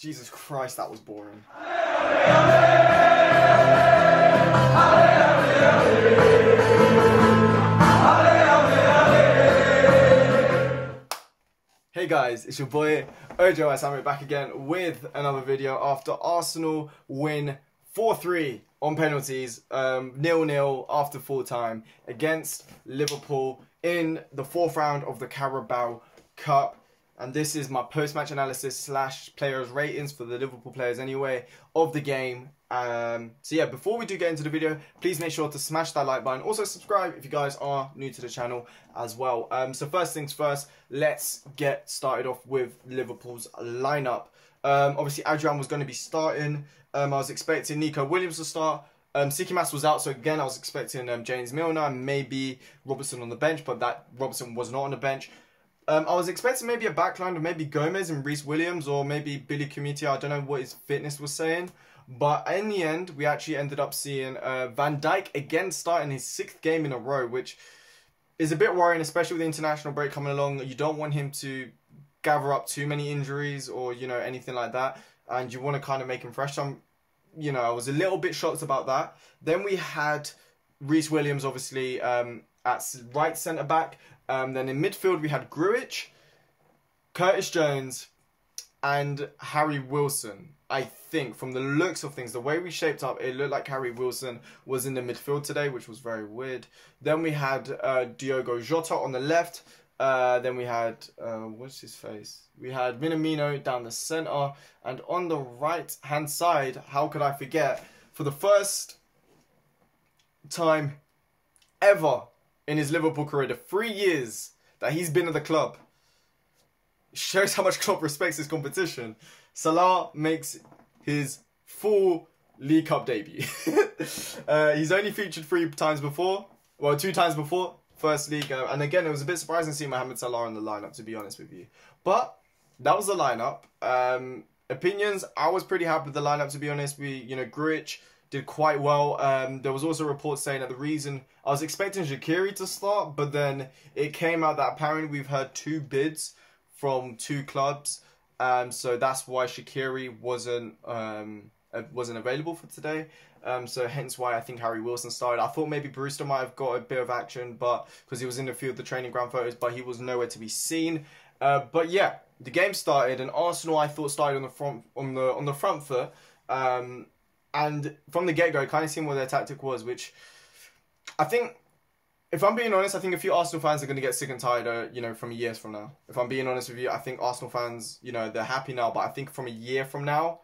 Jesus Christ, that was boring. Hey guys, it's your boy Ojo Asami back again with another video after Arsenal win 4-3 on penalties, 0-0 after full time against Liverpool in the fourth round of the Carabao Cup. And this is my post-match analysis / players ratings for the Liverpool players anyway of the game. So yeah, before we do get into the video, please make sure to smash that like button. Also subscribe if you guys are new to the channel as well. So first things first, let's get started off with Liverpool's lineup. Obviously Adrian was going to be starting. I was expecting Nico Williams to start. Sikimas was out, so again I was expecting James Milner and maybe Robertson on the bench, but that Robertson was not on the bench. I was expecting maybe a backline of maybe Gomez and Reece Williams or maybe Billy Kumiti. I don't know what his fitness was saying. But in the end, we actually ended up seeing Van Dijk again starting his 6th game in a row, which is a bit worrying, especially with the international break coming along. You don't want him to gather up too many injuries or, you know, anything like that. And you want to kind of make him fresh. So, you know, I was a little bit shocked about that. Then we had Reece Williams, obviously, at right centre-back. Then in midfield, we had Grujic, Curtis Jones, and Harry Wilson. I think from the looks of things, the way we shaped up, it looked like Harry Wilson was in the midfield today, which was very weird. Then we had Diogo Jota on the left. Then we had, what's his face? We had Minamino down the centre. And on the right-hand side, how could I forget, for the first time ever in his Liverpool career, the 3 years that he's been at the club, shows how much Klopp respects his competition. Salah makes his full League Cup debut. He's only featured 3 times before. Well, 2 times before. First league. And again, it was a bit surprising to see Mohamed Salah in the lineup, to be honest with you. But that was the lineup. Opinions, I was pretty happy with the lineup, to be honest. Grujic did quite well. There was also reports saying that the reason I was expecting Shaqiri to start, but then it came out that apparently we've heard 2 bids from 2 clubs. So that's why Shaqiri wasn't available for today. So hence why I think Harry Wilson started. I thought maybe Brewster might have got a bit of action, but because he was in a few of the training ground photos, but he was nowhere to be seen. But yeah, the game started, and Arsenal I thought started on the front foot. And from the get-go, kind of seeing what their tactic was, which I think, if I'm being honest, I think a few Arsenal fans are going to get sick and tired, from years from now. If I'm being honest with you, I think Arsenal fans, they're happy now, but I think from a year from now,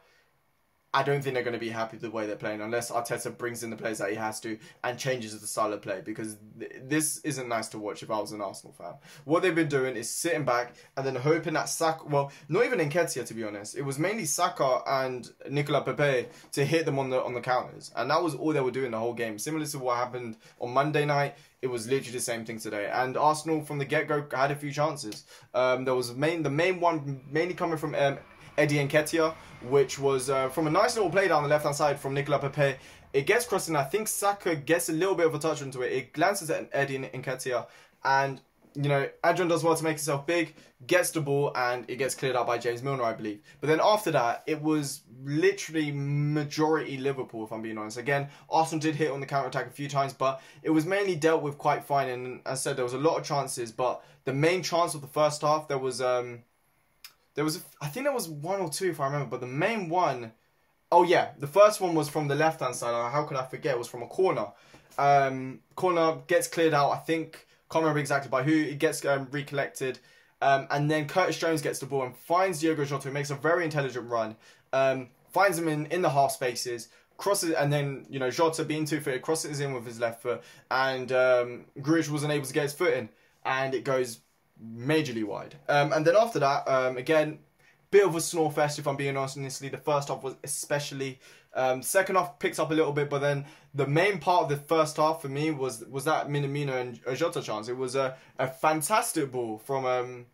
I don't think they're going to be happy with the way they're playing unless Arteta brings in the players that he has to and changes the style of play, because this isn't nice to watch if I was an Arsenal fan. What they've been doing is sitting back and then hoping that Saka, well, not even Nketiah to be honest, it was mainly Saka and Nicolas Pepe to hit them on the counters, and that was all they were doing the whole game. Similar to what happened on Monday night, it was literally the same thing today. And Arsenal from the get-go had a few chances. There was the main one mainly coming from Eddie Nketiah, which was from a nice little play down the left-hand side from Nicolas Pepe. It gets crossed in. I think Saka gets a little bit of a touch into it. It glances at Eddie Nketiah, and Adrian does well to make himself big, gets the ball, and it gets cleared out by James Milner, I believe. But then after that, it was literally majority Liverpool, if I'm being honest. Again, Arsenal did hit on the counter-attack a few times, but it was mainly dealt with quite fine. And as I said, there was a lot of chances, but the main chance of the first half, there was I think there was 1 or 2 if I remember, but the main one, oh yeah, the first one was from the left-hand side. How could I forget? It was from a corner. Corner gets cleared out, I think, can't remember exactly by who. It gets recollected. And then Curtis Jones gets the ball and finds Diogo Jota, who makes a very intelligent run. Finds him in the half spaces, crosses, and then, Jota being two-footed, crosses in with his left foot. And Grujic wasn't able to get his foot in. And it goes majorly wide. And then after that, again, bit of a snore fest if I'm being honest. Honestly, the first half was especially. Second half picks up a little bit, but then the main part of the first half for me was that Minamino and Jota chance. It was a fantastic ball from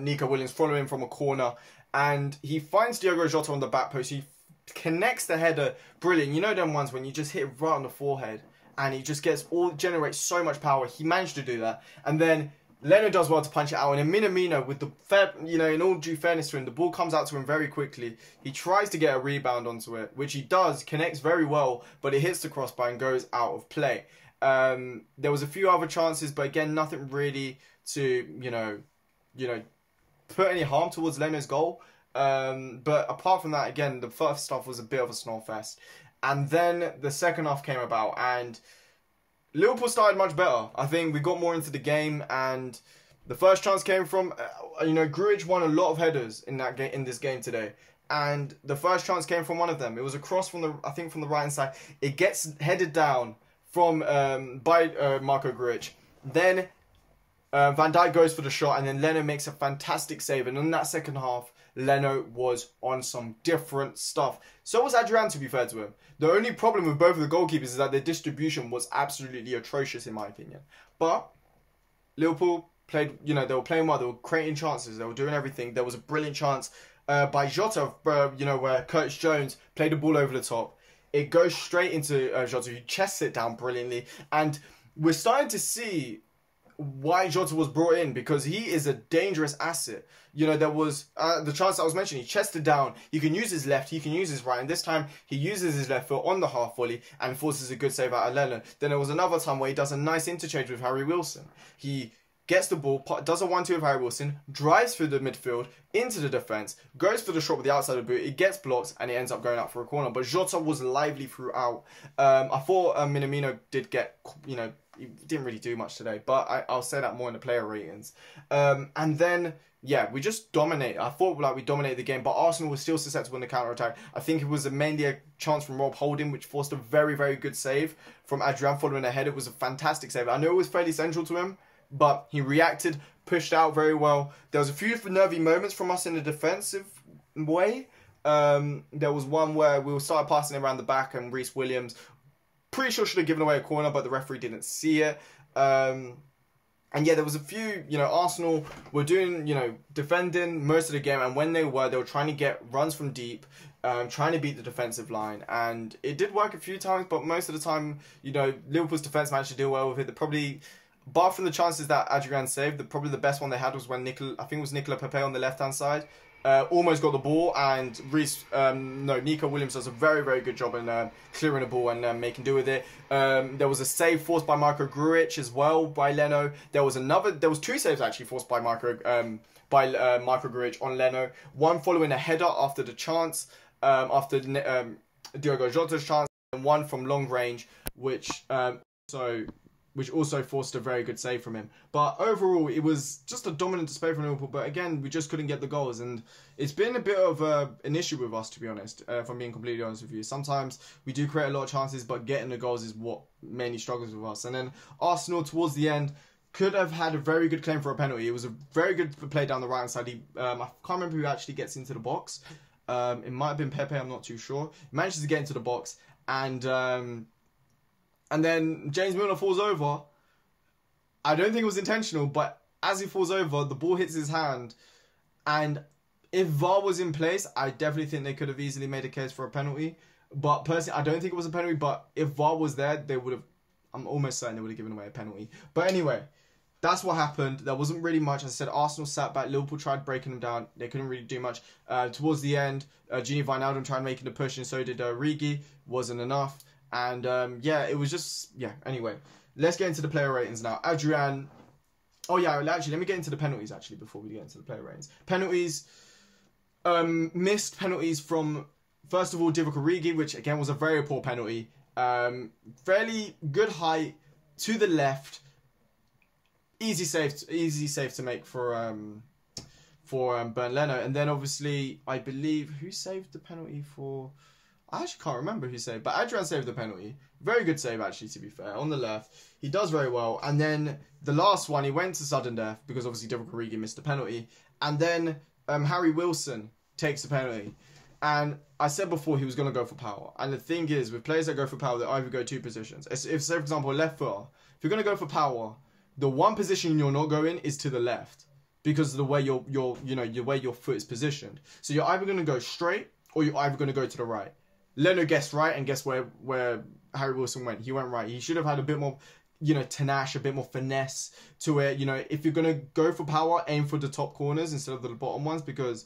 Nico Williams following from a corner, and he finds Diogo Jota on the back post. He connects the header, brilliant. You know them ones when you just hit it right on the forehead and he just generates so much power. He managed to do that, and then Leno does well to punch it out, and then Minamino, with the fair, in all due fairness to him, the ball comes out to him very quickly. He tries to get a rebound onto it, which he does, connects very well, but it hits the crossbar and goes out of play. There was a few other chances, but again, nothing really to, put any harm towards Leno's goal. But apart from that, again, the first stuff was a bit of a snore fest. And then the second half came about, and Liverpool started much better. I think we got more into the game, and the first chance came from, Grujic won a lot of headers in that game, in this game today. And the first chance came from one of them. It was a cross from the right hand side. It gets headed down from by Marco Grujic. Then Van Dijk goes for the shot, and then Leno makes a fantastic save. And in that second half, Leno was on some different stuff. So was Adrian, to be fair to him. The only problem with both of the goalkeepers is that their distribution was absolutely atrocious, in my opinion. But Liverpool played, they were playing well. They were creating chances. They were doing everything. There was a brilliant chance by Jota, where Curtis Jones played the ball over the top. It goes straight into Jota, who chests it down brilliantly. And we're starting to see why Jota was brought in, because he is a dangerous asset. There was the chance I was mentioning. He chested down. He can use his left. He can use his right. And this time, he uses his left foot on the half volley and forces a good save out of Leno. Then there was another time where he does a nice interchange with Harry Wilson. He gets the ball, does a 1-2 with Harry Wilson, drives through the midfield, into the defence, goes for the shot with the outside of the boot, it gets blocked, and it ends up going out for a corner. But Jota was lively throughout. I thought Minamino did get, he didn't really do much today, but I'll say that more in the player ratings. And then, yeah, we just dominated. I thought we dominated the game, but Arsenal was still susceptible in the counter-attack. I think it was mainly a chance from Rob Holding, which forced a very, very good save from Adrian following ahead. It was a fantastic save. I know it was fairly central to him, but he reacted, pushed out very well. There was a few nervy moments from us in the defensive way. There was one where we started passing around the back, and Reece Williams, pretty sure, should have given away a corner, but the referee didn't see it. And yeah, there was a few, Arsenal were doing, defending most of the game, and when they were trying to get runs from deep, trying to beat the defensive line, and it did work a few times, but most of the time, Liverpool's defence managed to deal well with it. Bar from the chances that Adrian saved, probably the best one they had was when Nicola Pepe on the left-hand side almost got the ball, and Nico Williams does a very, very good job in clearing the ball and making do with it. There was a save forced by Marco Grujic as well by Leno. There was two saves actually forced by Marco Grujic on Leno. One following a header after the chance, after Diogo Jota's chance, and one from long range, which also forced a very good save from him. But overall, it was just a dominant display from Liverpool. But again, we just couldn't get the goals. And it's been a bit of an issue with us, to be honest, if I'm being completely honest with you. Sometimes we do create a lot of chances, but getting the goals is what mainly struggles with us. And then Arsenal, towards the end, could have had a very good claim for a penalty. It was a very good play down the right-hand side. I can't remember who actually gets into the box. It might have been Pepe, I'm not too sure. He manages to get into the box, and then James Milner falls over. I don't think it was intentional, but as he falls over, the ball hits his hand. And if VAR was in place, I definitely think they could have easily made a case for a penalty. But personally, I don't think it was a penalty. But if VAR was there, they would have, I'm almost certain they would have given away a penalty. But anyway, that's what happened. There wasn't really much. As I said, Arsenal sat back. Liverpool tried breaking them down. They couldn't really do much. Towards the end, Gini Wijnaldum tried making the push, and so did Origi. Wasn't enough. And yeah, it was just, yeah, anyway. Let's get into the player ratings now. Adrian. Oh yeah, actually, let me get into the penalties actually before we get into the player ratings. Penalties. Missed penalties from, first of all, Divock Origi, which again was a very poor penalty. Fairly good height to the left. Easy save to make for Bernd Leno. And then obviously, I believe, who saved the penalty for? I actually can't remember who saved, but Adrian saved the penalty. Very good save, actually, to be fair. On the left, he does very well. And then the last one, he went to sudden death because obviously Divock Origi missed the penalty. And then Harry Wilson takes the penalty. And I said before he was going to go for power. And the thing is, with players that go for power, they either go two positions. If, say, for example, a left footer, if you're going to go for power, the one position you're not going is to the left because of the way the way your foot is positioned. So you're either going to go straight or you're either going to go to the right. Leno guessed right, and guess where Harry Wilson went? He went right. He should have had a bit more you know, tenacious, a bit more finesse to it. You know, if you're going to go for power, aim for the top corners instead of the bottom ones, because,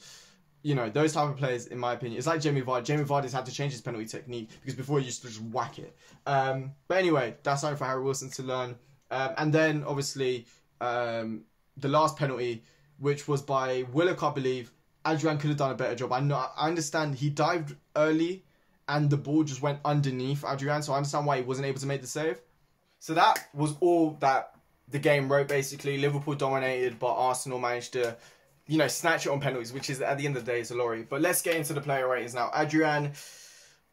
you know, those type of players, in my opinion, it's like Jamie Vardy. Jamie Vardy's had to change his penalty technique because before he used to just whack it. But anyway, that's something for Harry Wilson to learn. And then, obviously, the last penalty, which was by Willock, I believe, Adrian could have done a better job. I understand he dived early and the ball just went underneath Adrian, so I understand why he wasn't able to make the save. So that was all that the game wrote, basically. Liverpool dominated, but Arsenal managed to, you know, snatch it on penalties, which is, at the end of the day, is a lorry. But let's get into the player ratings now. Adrian,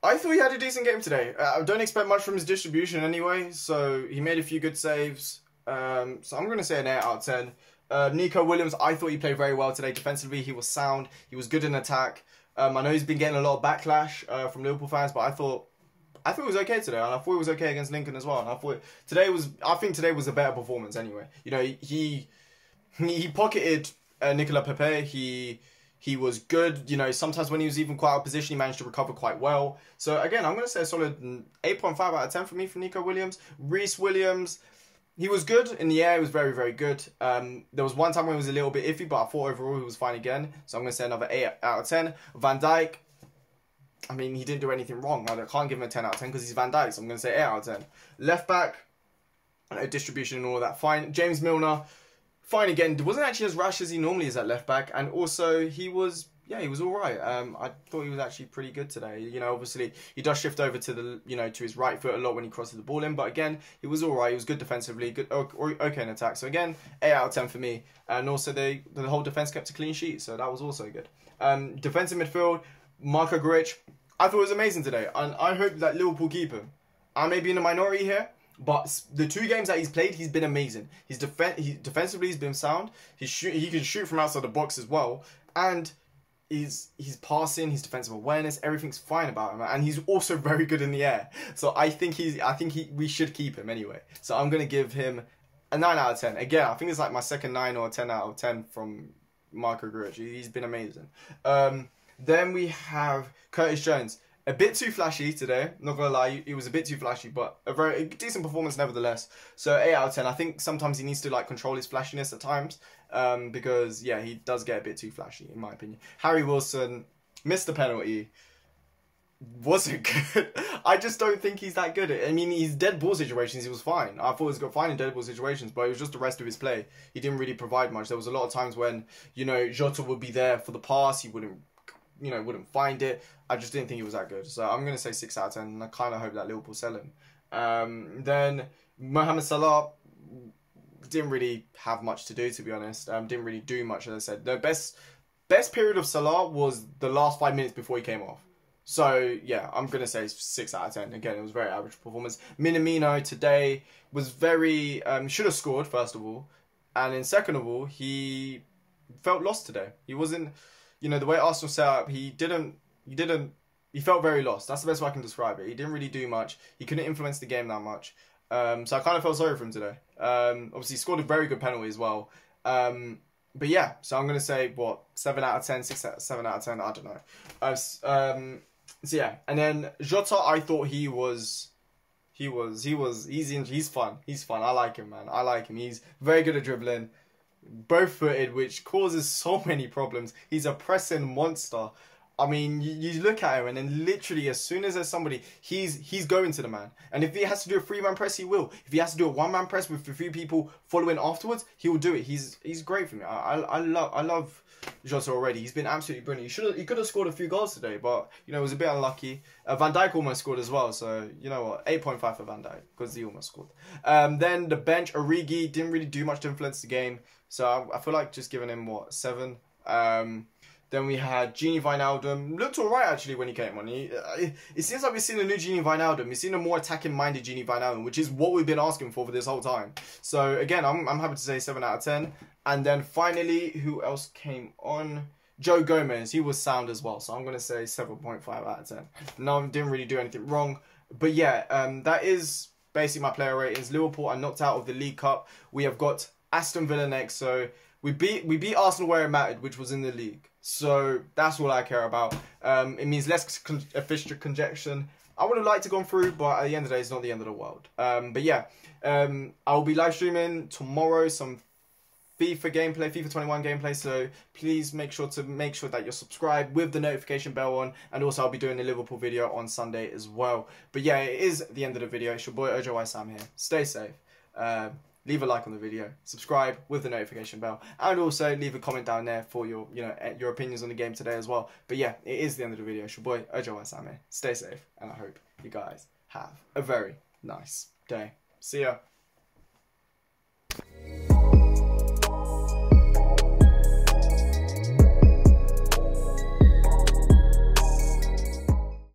I thought he had a decent game today. I don't expect much from his distribution anyway, so he made a few good saves. So I'm going to say an 8 out of 10. Nico Williams, I thought he played very well today. Defensively, he was sound. He was good in attack. I know he's been getting a lot of backlash from Liverpool fans, but I thought it was okay today, and I thought it was okay against Lincoln as well. And I think today was a better performance anyway. You know, he pocketed Nicola Pepe. He was good. You know, sometimes when he was even quite out of position, he managed to recover quite well. So again, I'm going to say a solid 8.5 out of 10 for me for Nico Williams. Reece Williams, he was good in the air. He was very, very good. There was one time when he was a little bit iffy, but I thought overall he was fine again. So I'm going to say another 8 out of 10. Van Dijk, I mean, he didn't do anything wrong. I can't give him a 10 out of 10 because he's Van Dijk. So I'm going to say 8 out of 10. Left back, distribution and all of that, fine. James Milner, fine again. Wasn't actually as rash as he normally is at left back. And also, he was all right. I thought he was actually pretty good today. You know, obviously, he does shift over to the, you know, to his right foot a lot when he crosses the ball in. But again, he was all right. He was good defensively, good, okay in attack. So again, 8 out of 10 for me. And also, the whole defense kept a clean sheet. So that was also good. Defensive midfield, Marco Grujic, I thought it was amazing today. And I hope that Liverpool keep him. I may be in a minority here, but the 2 games that he's played, he's been amazing. Defensively, he's been sound. He can shoot from outside the box as well. And his passing, his defensive awareness, everything's fine about him, and he's also very good in the air. So I think we should keep him anyway. So I'm gonna give him a 9 out of 10. Again, I think it's like my second 9 or 10 out of 10 from Marco Grujic. He's been amazing. Then we have Curtis Jones. A bit too flashy today, not gonna lie, he was a bit too flashy, but a very decent performance nevertheless. So 8 out of 10. I think sometimes he needs to like control his flashiness at times, because yeah, he does get a bit too flashy in my opinion. Harry Wilson missed the penalty. Wasn't good. I just don't think he's that good. I mean, his dead ball situations, he was fine. I thought he was fine in dead ball situations, but it was just the rest of his play. He didn't really provide much. There was a lot of times when, you know, Jota would be there for the pass, he wouldn't find it. I just didn't think he was that good. So I'm going to say 6 out of 10, and I kind of hope that Liverpool sell him. Then Mohamed Salah didn't really have much to do, to be honest. Didn't really do much, as I said. The best period of Salah was the last 5 minutes before he came off. So, yeah, I'm going to say 6 out of 10. Again, it was a very average performance. Minamino today was very... should have scored, first of all. And then second of all, he felt lost today. He wasn't... You know, the way Arsenal set up, he felt very lost. That's the best way I can describe it. He didn't really do much. He couldn't influence the game that much. So I kind of felt sorry for him today. Obviously, he scored a very good penalty as well. But yeah, so I'm going to say, 7 out of 10, 7 out of 10, I don't know. So yeah, and then Jota, I thought he's fun. He's fun. I like him, man. I like him. He's very good at dribbling. Both-footed, which causes so many problems. He's a pressing monster. I mean, you look at him, and then literally as soon as there's somebody, he's going to the man. And if he has to do a 3-man press, he will. If he has to do a 1-man press with a few people following afterwards, he will do it. He's great for me. I love Jota already. He's been absolutely brilliant. He could have scored a few goals today, but you know, it was a bit unlucky. Van Dijk almost scored as well, so you know what, 8.5 for Van Dijk because he almost scored. Then the bench, Origi didn't really do much to influence the game, so I feel like just giving him 7. Then we had Gini Wijnaldum. Looked alright actually when he came on. It seems like we've seen a new Gini Wijnaldum. We've seen a more attacking-minded Gini Wijnaldum, which is what we've been asking for this whole time. So again, I'm happy to say 7 out of 10. And then finally, who else came on? Joe Gomez. He was sound as well. So I'm going to say 7.5 out of 10. No, didn't really do anything wrong. But yeah, that is basically my player ratings. Liverpool are knocked out of the League Cup. We have got Aston Villa next. So we beat Arsenal where it mattered, which was in the league. So that's all I care about. It means less fixture congestion, I would have liked to gone through, but at the end of the day, it's not the end of the world. But yeah, I'll be live streaming tomorrow some FIFA gameplay, FIFA 21 gameplay, so please make sure that you're subscribed with the notification bell on, and also I'll be doing a Liverpool video on Sunday as well. But yeah, it is the end of the video. It's your boy Ojo Sam here. Stay safe. Leave a like on the video, subscribe with the notification bell, and also leave a comment down there for your, your opinions on the game today as well. But yeah, it is the end of the video. It's your boy Ojo Sam here. Stay safe, and I hope you guys have a very nice day. See ya.